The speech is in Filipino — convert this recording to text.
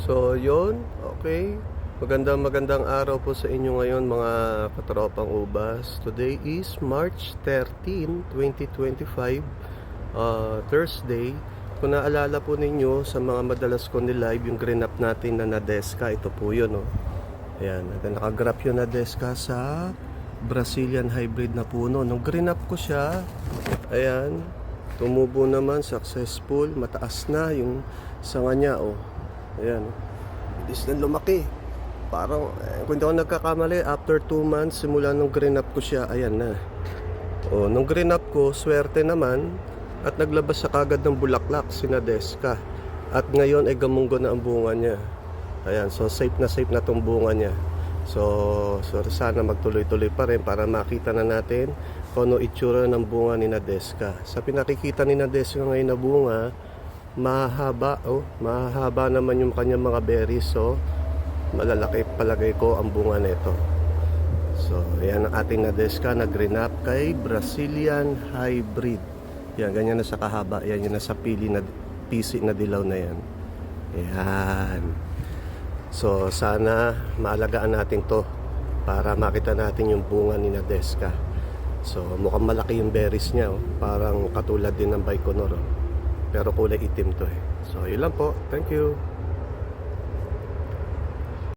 So, yun. Okay. Magandang araw po sa inyo ngayon mga katropang ubas. Today is March 13, 2025, Thursday. Kung naalala po ninyo sa mga madalas ko ni-live, yung green up natin na Nadesca, ito po yun. Oh. Ayan, nakagrap yung Nadesca sa Brazilian hybrid na puno. Nung green up ko siya, ayan, tumubo naman, successful, mataas na yung sanga niya. Oh. Ayan, bilis na lumaki. Parang, kung hindi ako nagkakamali, after 2 months, simula nung green up ko siya, ayan na. O, nung green up ko, swerte naman, at naglabas siya kagad ng bulaklak, si Nadesca. At ngayon, ay gamunggo na ang bunga niya. Ayan, so safe na tong bunga niya. So sana magtuloy-tuloy pa rin para makita na natin kung ano itsura ng bunga ni Nadesca. Sa pinakikita ni Nadesca ngayon na bunga, mahaba naman yung kanyang mga berries. So malalaki palagay ko ang bunga nito. So ayan ang ating Nadesca na green up kay Brazilian hybrid. Yan, ganyan na sa kahaba. Yan yung nasa PC na dilaw na yan. Ayan. So sana maalagaan natin to para makita natin yung bunga ni Nadesca. So mukhang malaki yung berries niya. Parang katulad din ng Baikonur. Pero kulay itim to eh. So yun lang po. Thank you.